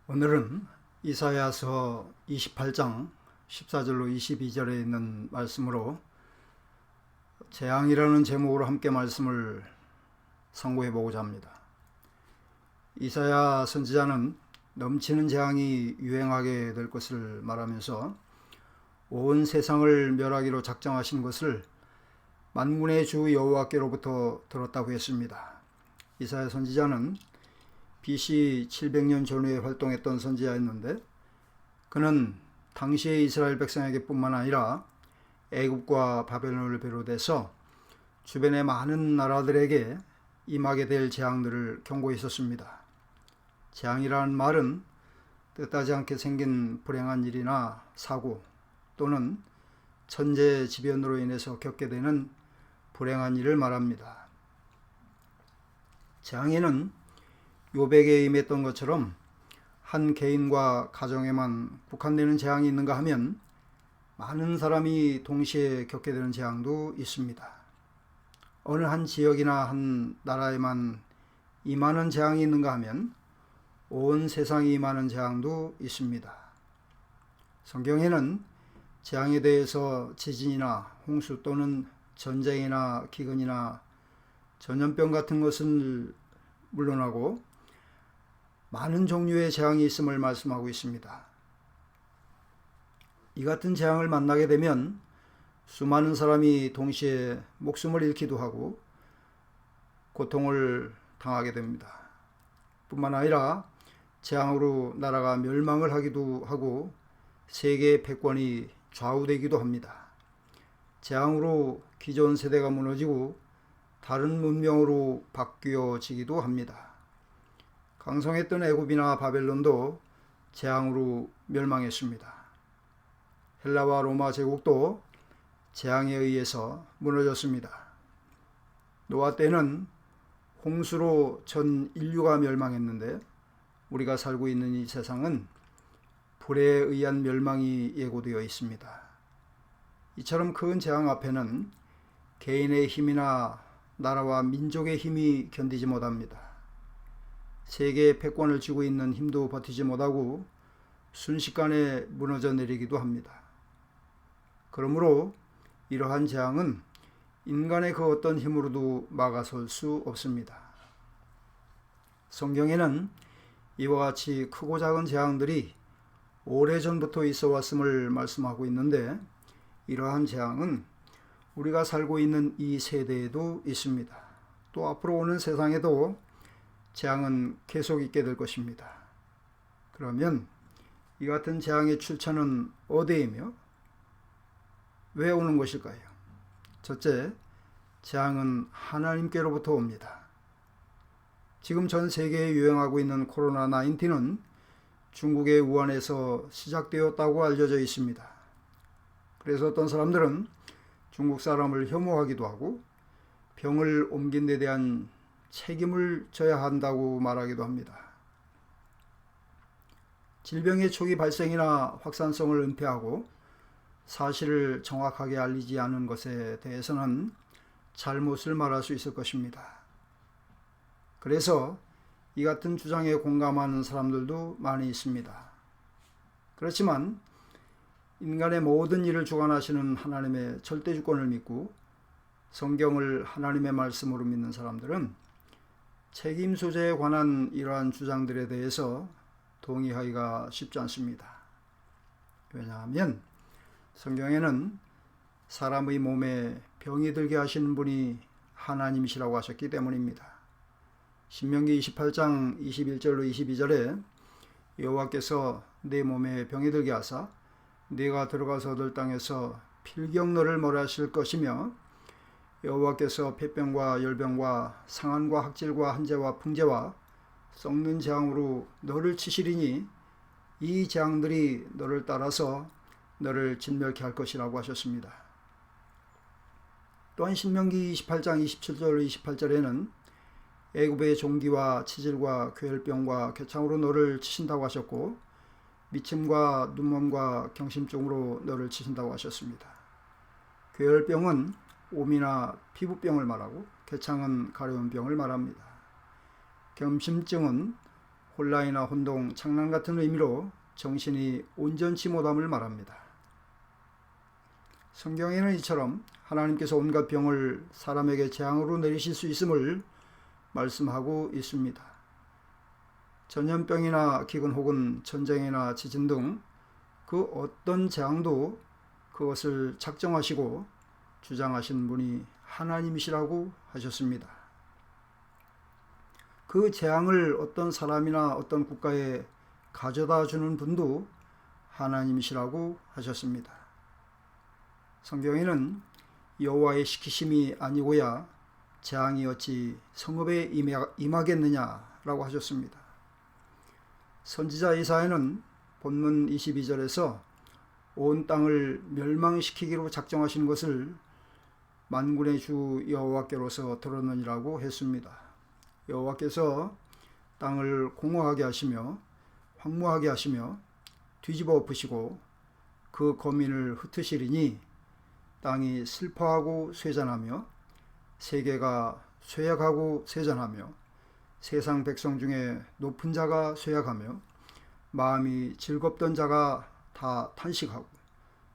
오늘은 이사야서 28장 14절로 22절에 있는 말씀으로 재앙이라는 제목으로 함께 말씀을 상고해 보고자 합니다. 이사야 선지자는 넘치는 재앙이 유행하게 될 것을 말하면서 온 세상을 멸하기로 작정하신 것을 만군의 주 여호와께로부터 들었다고 했습니다. 이사야 선지자는 BC 700년 전후에 활동했던 선지자였는데 그는 당시의 이스라엘 백성에게 뿐만 아니라 애굽과 바벨론을 비롯해서 주변의 많은 나라들에게 임하게 될 재앙들을 경고했었습니다. 재앙이라는 말은 뜻하지 않게 생긴 불행한 일이나 사고 또는 천재지변으로 인해서 겪게 되는 불행한 일을 말합니다. 재앙에는 욥에게 임했던 것처럼 한 개인과 가정에만 국한되는 재앙이 있는가 하면 많은 사람이 동시에 겪게 되는 재앙도 있습니다. 어느 한 지역이나 한 나라에만 임하는 재앙이 있는가 하면 온 세상이 임하는 재앙도 있습니다. 성경에는 재앙에 대해서 지진이나 홍수 또는 전쟁이나 기근이나 전염병 같은 것은 물론하고 많은 종류의 재앙이 있음을 말씀하고 있습니다. 이 같은 재앙을 만나게 되면 수많은 사람이 동시에 목숨을 잃기도 하고 고통을 당하게 됩니다. 뿐만 아니라 재앙으로 나라가 멸망을 하기도 하고 세계의 패권이 좌우되기도 합니다. 재앙으로 기존 세대가 무너지고 다른 문명으로 바뀌어지기도 합니다. 강성했던 애굽이나 바벨론도 재앙으로 멸망했습니다. 헬라와 로마 제국도 재앙에 의해서 무너졌습니다. 노아 때는 홍수로 전 인류가 멸망했는데 우리가 살고 있는 이 세상은 불에 의한 멸망이 예고되어 있습니다. 이처럼 큰 재앙 앞에는 개인의 힘이나 나라와 민족의 힘이 견디지 못합니다. 세계의 패권을 쥐고 있는 힘도 버티지 못하고 순식간에 무너져 내리기도 합니다. 그러므로 이러한 재앙은 인간의 그 어떤 힘으로도 막아설 수 없습니다. 성경에는 이와 같이 크고 작은 재앙들이 오래전부터 있어 왔음을 말씀하고 있는데 이러한 재앙은 우리가 살고 있는 이 세대에도 있습니다. 또 앞으로 오는 세상에도 재앙은 계속 있게 될 것입니다. 그러면 이 같은 재앙의 출처는 어디이며 왜 오는 것일까요? 첫째, 재앙은 하나님께로부터 옵니다. 지금 전 세계에 유행하고 있는 코로나19는 중국의 우한에서 시작되었다고 알려져 있습니다. 그래서 어떤 사람들은 중국 사람을 혐오하기도 하고 병을 옮긴 데 대한 책임을 져야 한다고 말하기도 합니다. 질병의 초기 발생이나 확산성을 은폐하고 사실을 정확하게 알리지 않은 것에 대해서는 잘못을 말할 수 있을 것입니다. 그래서 이 같은 주장에 공감하는 사람들도 많이 있습니다. 그렇지만 인간의 모든 일을 주관하시는 하나님의 절대 주권을 믿고 성경을 하나님의 말씀으로 믿는 사람들은 책임 소재에 관한 이러한 주장들에 대해서 동의하기가 쉽지 않습니다. 왜냐하면 성경에는 사람의 몸에 병이 들게 하시는 분이 하나님이시라고 하셨기 때문입니다. 신명기 28장 21절로 22절에 여호와께서 내 몸에 병이 들게 하사 네가 들어가서 얻을 땅에서 필경 너를 몰아실 것이며 여호와께서 폐병과 열병과 상한과 학질과 한재와 풍재와 썩는 재앙으로 너를 치시리니 이 재앙들이 너를 따라서 너를 진멸케 할 것이라고 하셨습니다. 또한 신명기 28장 27절 28절에는 애굽의 종기와 치질과 괴혈병과 괴창으로 너를 치신다고 하셨고 미침과 눈먼과 경심증으로 너를 치신다고 하셨습니다. 괴혈병은 옴이나 피부병을 말하고 괴창은 가려운 병을 말합니다. 경심증은 혼란이나 혼동, 창란 같은 의미로 정신이 온전치 못함을 말합니다. 성경에는 이처럼 하나님께서 온갖 병을 사람에게 재앙으로 내리실 수 있음을 말씀하고 있습니다. 전염병이나 기근 혹은 전쟁이나 지진 등 그 어떤 재앙도 그것을 작정하시고 주장하신 분이 하나님이시라고 하셨습니다. 그 재앙을 어떤 사람이나 어떤 국가에 가져다 주는 분도 하나님이시라고 하셨습니다. 성경에는 여호와의 시키심이 아니고야 재앙이 어찌 성읍에 임하겠느냐라고 하셨습니다. 선지자 이사야는 본문 22절에서 온 땅을 멸망시키기로 작정하신 것을 만군의 주 여호와께로서 들었느니라고 했습니다. 여호와께서 땅을 공허하게 하시며 황무하게 하시며 뒤집어 엎으시고 그 거민을 흩으시리니 땅이 슬퍼하고 쇠잔하며 세계가 쇠약하고 쇠잔하며 세상 백성 중에 높은 자가 쇠약하며 마음이 즐겁던 자가 다 탄식하고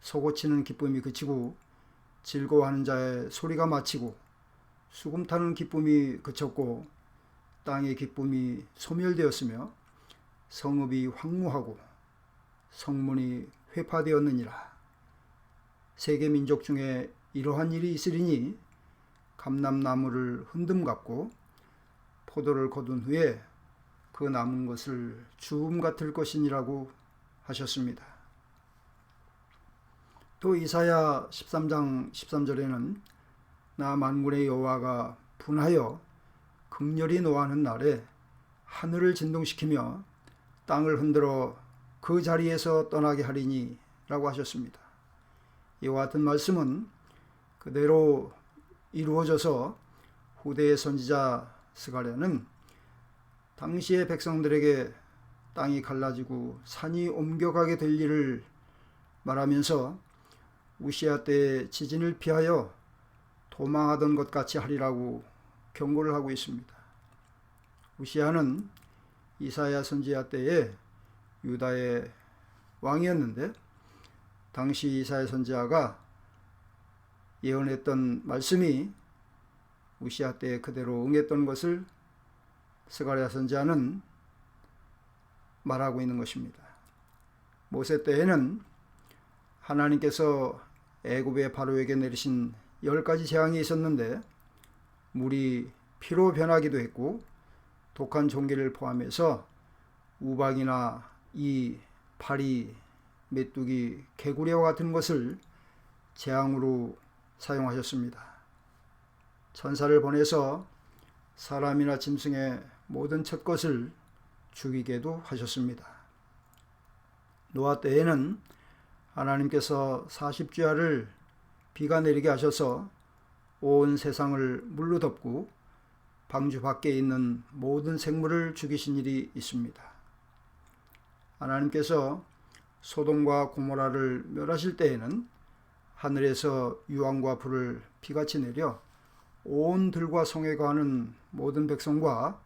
속고치는 기쁨이 그치고 즐거워하는 자의 소리가 마치고 수금 타는 기쁨이 그쳤고 땅의 기쁨이 소멸되었으며 성읍이 황무하고 성문이 회파되었느니라. 세계 민족 중에 이러한 일이 있으리니 감람나무를 흔듦 같고 포도를 거둔 후에 그 남은 것을 주움 같을 것이니라고 하셨습니다. 또 이사야 13장 13절에는 나 만군의 여호와가 분하여 극렬히 노하는 날에 하늘을 진동시키며 땅을 흔들어 그 자리에서 떠나게 하리니 라고 하셨습니다. 이와 같은 말씀은 그대로 이루어져서 후대의 선지자 스가랴는 당시의 백성들에게 땅이 갈라지고 산이 옮겨가게 될 일을 말하면서 우시야 때의 지진을 피하여 도망하던 것 같이 하리라고 경고를 하고 있습니다. 우시야는 이사야 선지자 때에 유다의 왕이었는데 당시 이사야 선지자가 예언했던 말씀이 우시야 때에 그대로 응했던 것을 스가랴 선지자는 말하고 있는 것입니다. 모세 때에는 하나님께서 애굽의 바로에게 내리신 10가지 재앙이 있었는데 물이 피로 변하기도 했고 독한 종기를 포함해서 우박이나 이, 파리, 메뚜기, 개구리와 같은 것을 재앙으로 사용하셨습니다. 천사를 보내서 사람이나 짐승의 모든 첫것을 죽이게도 하셨습니다. 노아 때에는 하나님께서 40주야를 비가 내리게 하셔서 온 세상을 물로 덮고 방주 밖에 있는 모든 생물을 죽이신 일이 있습니다. 하나님께서 소돔과 고모라를 멸하실 때에는 하늘에서 유황과 불을 비같이 내려 온 들과 성에 거하는 모든 백성과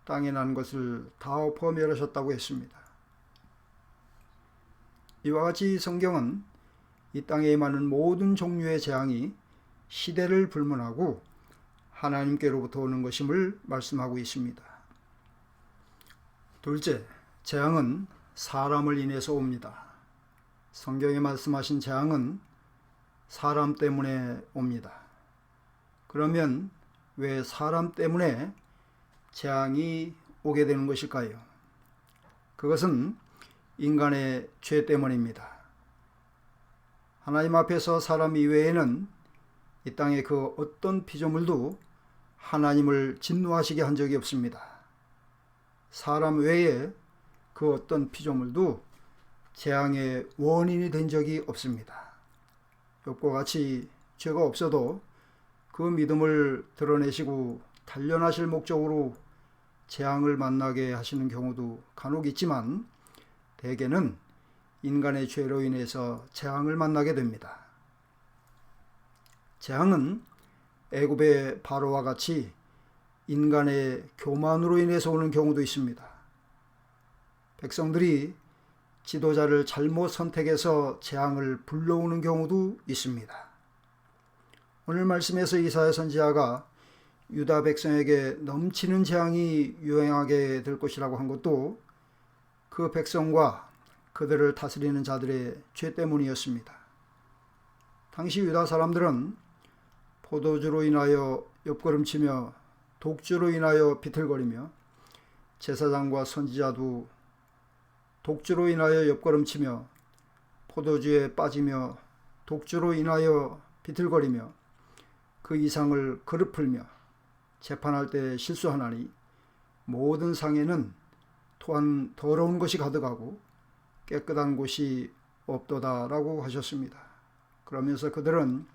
땅에 난 것을 다 엎어 멸하셨다고 했습니다. 이와 같이 성경은 이 땅에 임하는 모든 종류의 재앙이 시대를 불문하고 하나님께로부터 오는 것임을 말씀하고 있습니다. 둘째, 재앙은 사람을 인해서 옵니다. 성경에 말씀하신 재앙은 사람 때문에 옵니다. 그러면 왜 사람 때문에 재앙이 오게 되는 것일까요? 그것은 인간의 죄 때문입니다. 하나님 앞에서 사람 이외에는 이 땅의 그 어떤 피조물도 하나님을 진노하시게 한 적이 없습니다. 사람 외에 그 어떤 피조물도 재앙의 원인이 된 적이 없습니다. 욥과 같이 죄가 없어도 그 믿음을 드러내시고 단련하실 목적으로 재앙을 만나게 하시는 경우도 간혹 있지만 대개는 인간의 죄로 인해서 재앙을 만나게 됩니다. 재앙은 애굽의 바로와 같이 인간의 교만으로 인해서 오는 경우도 있습니다. 백성들이 지도자를 잘못 선택해서 재앙을 불러오는 경우도 있습니다. 오늘 말씀에서 이사야 선지자가 유다 백성에게 넘치는 재앙이 유행하게 될 것이라고 한 것도 그 백성과 그들을 다스리는 자들의 죄 때문이었습니다. 당시 유다 사람들은 포도주로 인하여 옆걸음치며 독주로 인하여 비틀거리며 제사장과 선지자도 독주로 인하여 옆걸음치며 포도주에 빠지며 독주로 인하여 비틀거리며 그 이상을 그릇 풀며 재판할 때 실수하나니 모든 상에는 또한 더러운 것이 가득하고 깨끗한 곳이 없도다라고 하셨습니다. 그러면서 그들은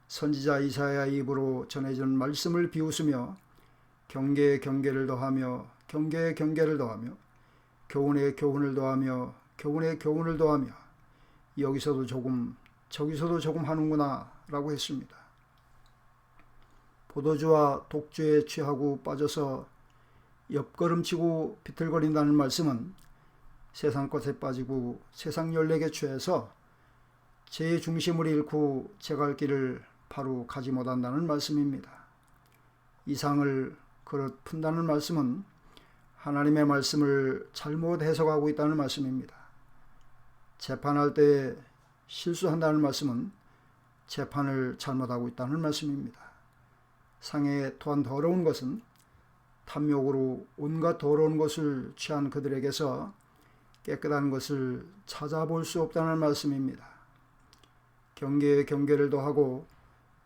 선지자 이사야의 입으로 전해진 말씀을 비웃으며 경계에 경계를 더하며 경계에 경계를 더하며 교훈에 교훈을 더하며 교훈에 교훈을 더하며 여기서도 조금 저기서도 조금 하는구나 라고 했습니다. 포도주와 독주에 취하고 빠져서 옆걸음치고 비틀거린다는 말씀은 세상 것에 빠지고 세상 연락에 취해서 제 중심을 잃고 제 갈 길을 바로 가지 못한다는 말씀입니다. 이상을 그릇 푼다는 말씀은 하나님의 말씀을 잘못 해석하고 있다는 말씀입니다. 재판할 때 실수한다는 말씀은 재판을 잘못하고 있다는 말씀입니다. 상에 또한 더러운 것은 탐욕으로 온갖 더러운 것을 취한 그들에게서 깨끗한 것을 찾아볼 수 없다는 말씀입니다. 경계에 경계를 더하고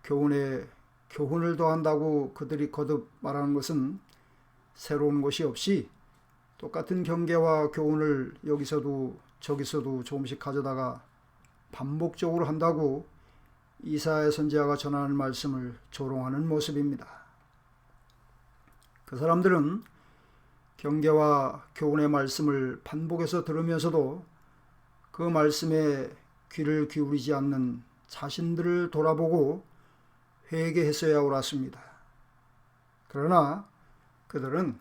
교훈에 교훈을 더한다고 그들이 거듭 말하는 것은 새로운 것이 없이 똑같은 경계와 교훈을 여기서도 저기서도 조금씩 가져다가 반복적으로 한다고 이사야 선지자가 전하는 말씀을 조롱하는 모습입니다. 그 사람들은 경계와 교훈의 말씀을 반복해서 들으면서도 그 말씀에 귀를 기울이지 않는 자신들을 돌아보고 회개했어야 옳았습니다. 그러나 그들은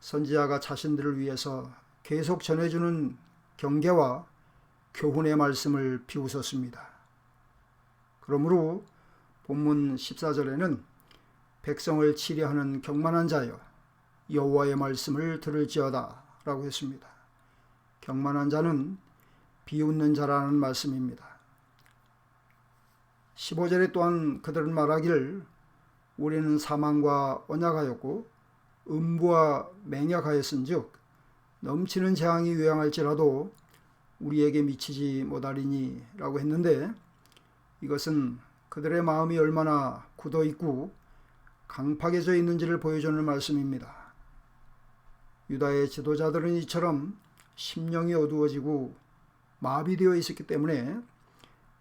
선지자가 자신들을 위해서 계속 전해주는 경계와 교훈의 말씀을 비웃었습니다. 그러므로 본문 14절에는 백성을 치려하는 경만한 자여 여호와의 말씀을 들을지어다 라고 했습니다. 경만한 자는 비웃는 자라는 말씀입니다. 15절에 또한 그들은 말하기를 우리는 사망과 언약하였고 음부와 맹약하였은즉 넘치는 재앙이 유행할지라도 우리에게 미치지 못하리니 라고 했는데 이것은 그들의 마음이 얼마나 굳어있고 강팍해져 있는지를 보여주는 말씀입니다. 유다의 지도자들은 이처럼 심령이 어두워지고 마비되어 있었기 때문에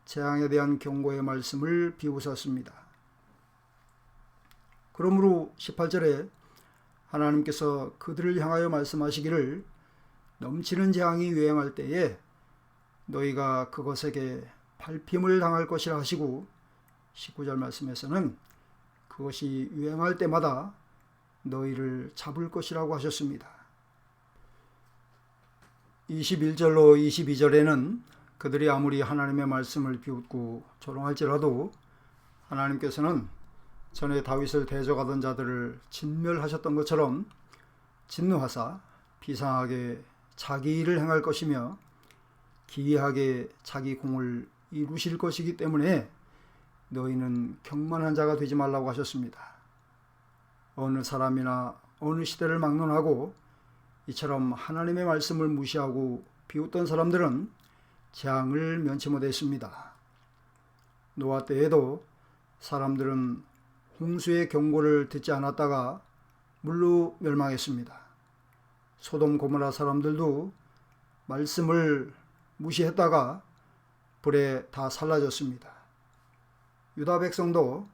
재앙에 대한 경고의 말씀을 비웃었습니다. 그러므로 18절에 하나님께서 그들을 향하여 말씀하시기를 넘치는 재앙이 유행할 때에 너희가 그것에게 밟힘을 당할 것이라 하시고 19절 말씀에서는 그것이 유행할 때마다 너희를 잡을 것이라고 하셨습니다. 21절로 22절에는 그들이 아무리 하나님의 말씀을 비웃고 조롱할지라도 하나님께서는 전에 다윗을 대적하던 자들을 진멸하셨던 것처럼 진노하사 비상하게 자기 일을 행할 것이며 기이하게 자기 공을 이루실 것이기 때문에 너희는 경만한 자가 되지 말라고 하셨습니다. 어느 사람이나 어느 시대를 막론하고 이처럼 하나님의 말씀을 무시하고 비웃던 사람들은 재앙을 면치 못했습니다. 노아 때에도 사람들은 홍수의 경고를 듣지 않았다가 물로 멸망했습니다. 소돔 고모라 사람들도 말씀을 무시했다가 불에 다 살라졌습니다. 유다 백성도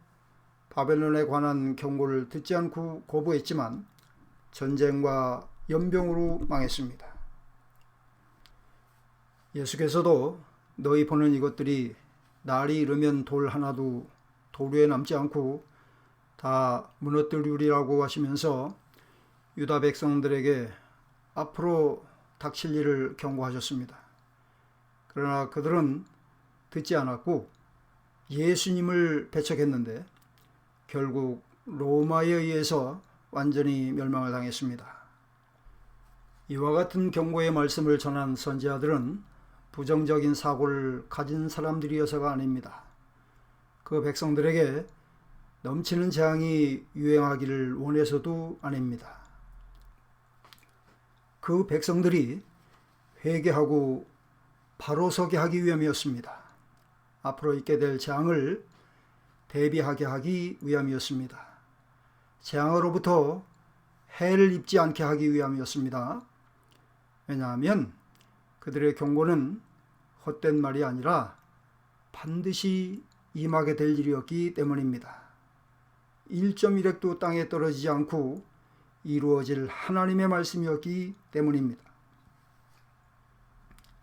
바벨론에 관한 경고를 듣지 않고 거부했지만 전쟁과 연병으로 망했습니다. 예수께서도 너희 보는 이것들이 날이 이르면 돌 하나도 돌 위에 남지 않고 다 무너뜨리리라고 하시면서 유다 백성들에게 앞으로 닥칠 일을 경고하셨습니다. 그러나 그들은 듣지 않았고 예수님을 배척했는데 결국 로마에 의해서 완전히 멸망을 당했습니다. 이와 같은 경고의 말씀을 전한 선지자들은 부정적인 사고를 가진 사람들이어서가 아닙니다. 그 백성들에게 넘치는 재앙이 유행하기를 원해서도 아닙니다. 그 백성들이 회개하고 바로 서게 하기 위함이었습니다. 앞으로 있게 될 재앙을 대비하게 하기 위함이었습니다. 재앙으로부터 해를 입지 않게 하기 위함이었습니다. 왜냐하면 그들의 경고는 헛된 말이 아니라 반드시 임하게 될 일이었기 때문입니다. 1.1획도 땅에 떨어지지 않고 이루어질 하나님의 말씀이었기 때문입니다.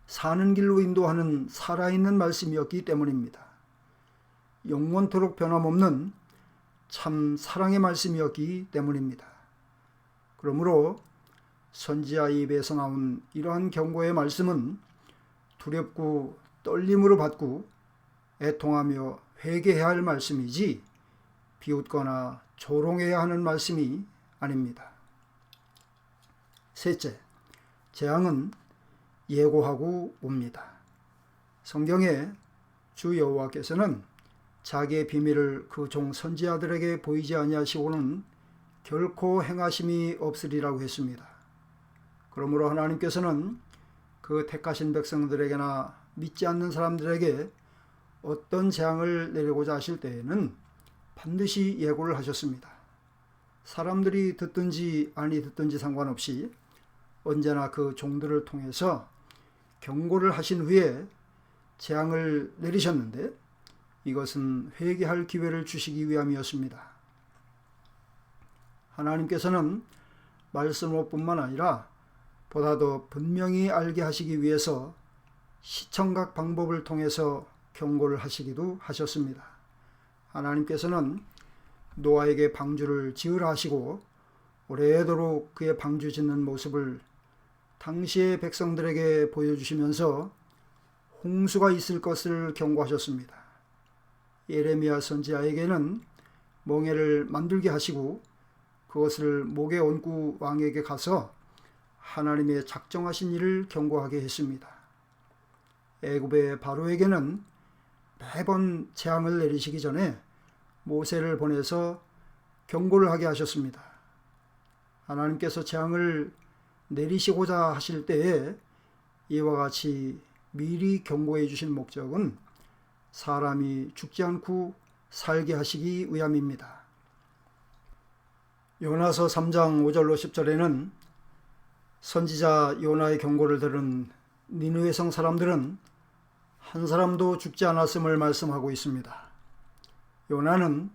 사는 길로 인도하는 살아있는 말씀이었기 때문입니다. 영원토록 변함없는 참 사랑의 말씀이었기 때문입니다. 그러므로 선지자의 입에서 나온 이러한 경고의 말씀은 두렵고 떨림으로 받고 애통하며 회개해야 할 말씀이지 비웃거나 조롱해야 하는 말씀이 아닙니다. 셋째, 재앙은 예고하고 옵니다. 성경에 주 여호와께서는 자기의 비밀을 그 종 선지자들에게 보이지 아니하시고는 결코 행하심이 없으리라고 했습니다. 그러므로 하나님께서는 그 택하신 백성들에게나 믿지 않는 사람들에게 어떤 재앙을 내리고자 하실 때에는 반드시 예고를 하셨습니다. 사람들이 듣든지 아니 듣든지 상관없이 언제나 그 종들을 통해서 경고를 하신 후에 재앙을 내리셨는데 이것은 회개할 기회를 주시기 위함이었습니다. 하나님께서는 말씀으로 뿐만 아니라 보다 더 분명히 알게 하시기 위해서 시청각 방법을 통해서 경고를 하시기도 하셨습니다. 하나님께서는 노아에게 방주를 지으라 하시고 오래도록 그의 방주 짓는 모습을 당시의 백성들에게 보여주시면서 홍수가 있을 것을 경고하셨습니다. 예레미야 선지자에게는 멍에를 만들게 하시고 그것을 목에 얹고 왕에게 가서 하나님의 작정하신 일을 경고하게 했습니다. 애굽의 바로에게는 매번 재앙을 내리시기 전에 모세를 보내서 경고를 하게 하셨습니다. 하나님께서 재앙을 내리시고자 하실 때에 이와 같이 미리 경고해 주신 목적은 사람이 죽지 않고 살게 하시기 위함입니다. 요나서 3장 5절로 10절에는 선지자 요나의 경고를 들은 니느웨 성 사람들은 한 사람도 죽지 않았음을 말씀하고 있습니다. 요나는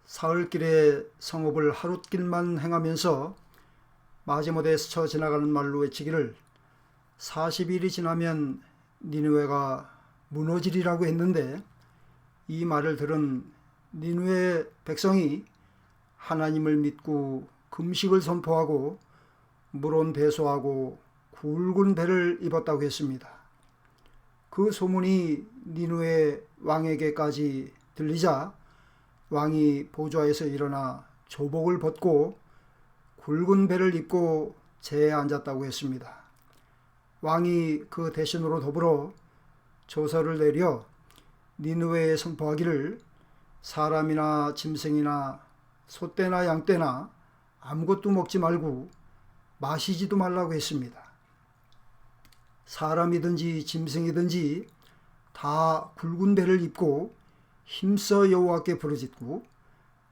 사흘길의 성읍을 하룻길만 행하면서 마지못에 스쳐 지나가는 말로 외치기를 40일이 지나면 니느웨가 무너지리라고 했는데 이 말을 들은 니느웨 백성이 하나님을 믿고 금식을 선포하고 물온 배소하고 굵은 배를 입었다고 했습니다. 그 소문이 니느웨 왕에게까지 들리자 왕이 보좌에서 일어나 조복을 벗고 굵은 배를 입고 재에 앉았다고 했습니다. 왕이 그 대신으로 더불어 조서를 내려 니느웨에 선포하기를 사람이나 짐승이나 소떼나 양떼나 아무것도 먹지 말고 마시지도 말라고 했습니다. 사람이든지 짐승이든지 다 굵은 배를 입고 힘써 여호와께 부르짖고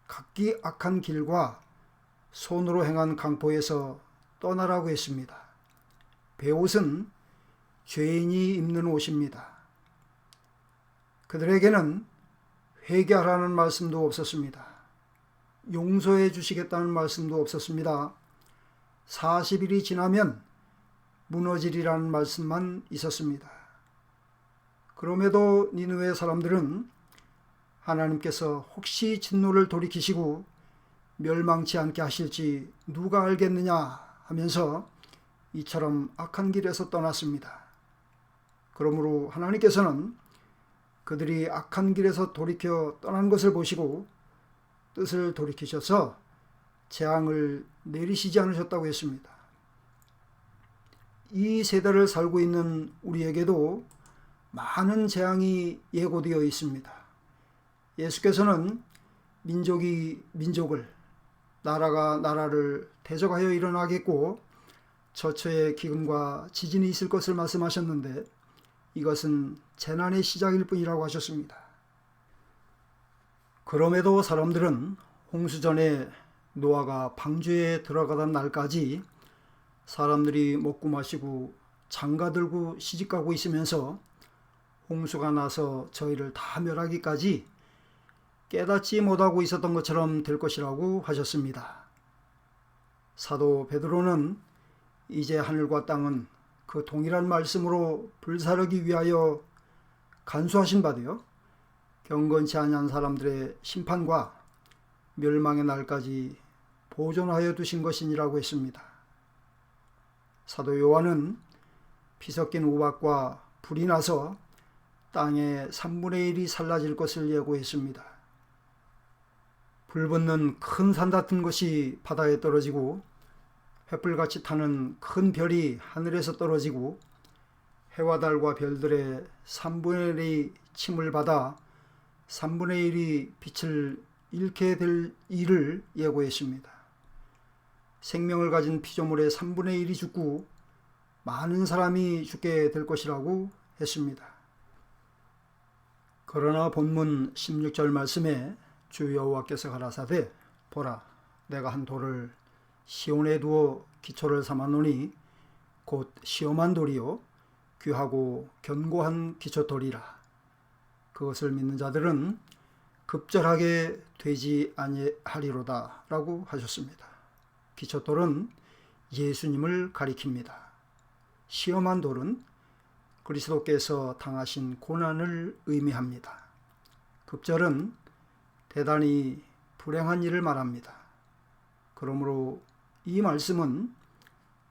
각기 악한 길과 손으로 행한 강포에서 떠나라고 했습니다. 베옷은 죄인이 입는 옷입니다. 그들에게는 회개하라는 말씀도 없었습니다. 용서해 주시겠다는 말씀도 없었습니다. 40일이 지나면 무너지리라는 말씀만 있었습니다. 그럼에도 니느웨 사람들은 하나님께서 혹시 진노를 돌이키시고 멸망치 않게 하실지 누가 알겠느냐 하면서 이처럼 악한 길에서 떠났습니다. 그러므로 하나님께서는 그들이 악한 길에서 돌이켜 떠난 것을 보시고 뜻을 돌이키셔서 재앙을 내리시지 않으셨다고 했습니다. 이 세대를 살고 있는 우리에게도 많은 재앙이 예고되어 있습니다. 예수께서는 민족이 민족을, 나라가 나라를 대적하여 일어나겠고 처처에 기근과 지진이 있을 것을 말씀하셨는데 이것은 재난의 시작일 뿐이라고 하셨습니다. 그럼에도 사람들은 홍수 전에 노아가 방주에 들어가던 날까지 사람들이 먹고 마시고 장가 들고 시집가고 있으면서 홍수가 나서 저희를 다 멸하기까지 깨닫지 못하고 있었던 것처럼 될 것이라고 하셨습니다. 사도 베드로는 이제 하늘과 땅은 그 동일한 말씀으로 불사르기 위하여 간수하신 바 되어 경건치 아니한 사람들의 심판과 멸망의 날까지 보존하여 두신 것이니라고 했습니다. 사도 요한은 피 섞인 우박과 불이 나서 땅의 3분의 1이 살라질 것을 예고했습니다. 불붙는 큰 산 같은 것이 바다에 떨어지고 횃불같이 타는 큰 별이 하늘에서 떨어지고 해와 달과 별들의 3분의 1이 침을 받아 3분의 1이 빛을 잃게 될 일을 예고했습니다. 생명을 가진 피조물의 3분의 1이 죽고 많은 사람이 죽게 될 것이라고 했습니다. 그러나 본문 16절 말씀에 주 여호와께서 가라사대 보라 내가 한 돌을 시온에 두어 기초를 삼았노니 곧 시험한 돌이요 귀하고 견고한 기초돌이라. 그것을 믿는 자들은 급절하게 되지 아니하리로다 라고 하셨습니다. 기초돌은 예수님을 가리킵니다. 시험한 돌은 그리스도께서 당하신 고난을 의미합니다. 급절은 대단히 불행한 일을 말합니다. 그러므로 이 말씀은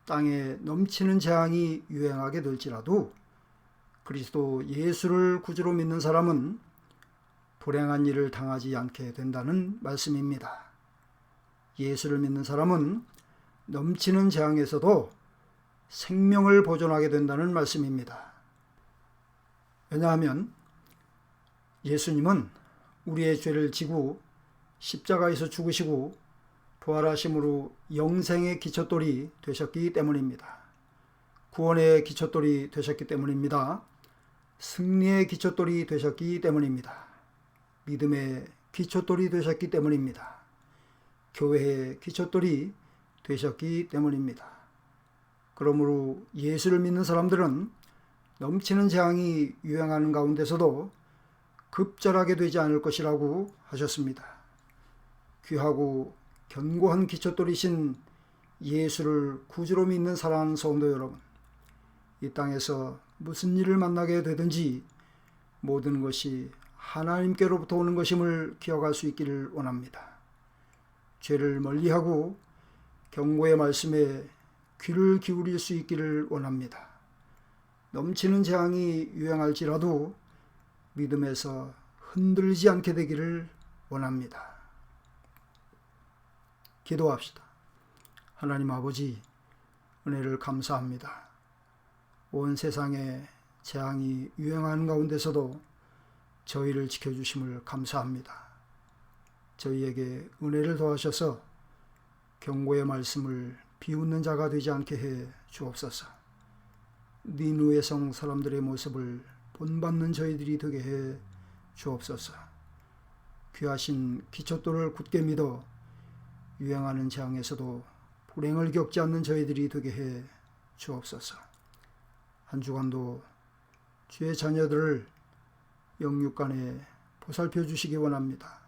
땅에 넘치는 재앙이 유행하게 될지라도 그리스도 예수를 구주로 믿는 사람은 불행한 일을 당하지 않게 된다는 말씀입니다. 예수를 믿는 사람은 넘치는 재앙에서도 생명을 보존하게 된다는 말씀입니다. 왜냐하면 예수님은 우리의 죄를 지고 십자가에서 죽으시고 부활하심으로 영생의 기초돌이 되셨기 때문입니다. 구원의 기초돌이 되셨기 때문입니다. 승리의 기초돌이 되셨기 때문입니다. 믿음의 기초돌이 되셨기 때문입니다. 교회의 기초돌이 되셨기 때문입니다. 그러므로 예수를 믿는 사람들은 넘치는 재앙이 유행하는 가운데서도 급절하게 되지 않을 것이라고 하셨습니다. 귀하고 견고한 기초돌이신 예수를 구주로 믿는 사랑하는 성도 여러분, 이 땅에서 무슨 일을 만나게 되든지 모든 것이 하나님께로부터 오는 것임을 기억할 수 있기를 원합니다. 죄를 멀리하고 경고의 말씀에 귀를 기울일 수 있기를 원합니다. 넘치는 재앙이 유행할지라도 믿음에서 흔들리지 않게 되기를 원합니다. 기도합시다. 하나님 아버지, 은혜를 감사합니다. 온 세상에 재앙이 유행하는 가운데서도 저희를 지켜주심을 감사합니다. 저희에게 은혜를 더하셔서 경고의 말씀을 비웃는 자가 되지 않게 해 주옵소서. 니느웨 성 사람들의 모습을 본받는 저희들이 되게 해 주옵소서. 귀하신 기초돌을 굳게 믿어 유행하는 재앙에서도 불행을 겪지 않는 저희들이 되게 해 주옵소서. 한 주간도 주의 자녀들을 영육간에 보살펴 주시기 원합니다.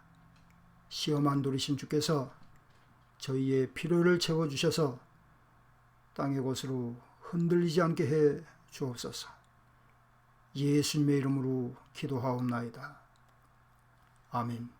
시험한 돌이신 주께서 저희의 필요를 채워주셔서 땅의 곳으로 흔들리지 않게 해 주옵소서. 예수님의 이름으로 기도하옵나이다. 아멘.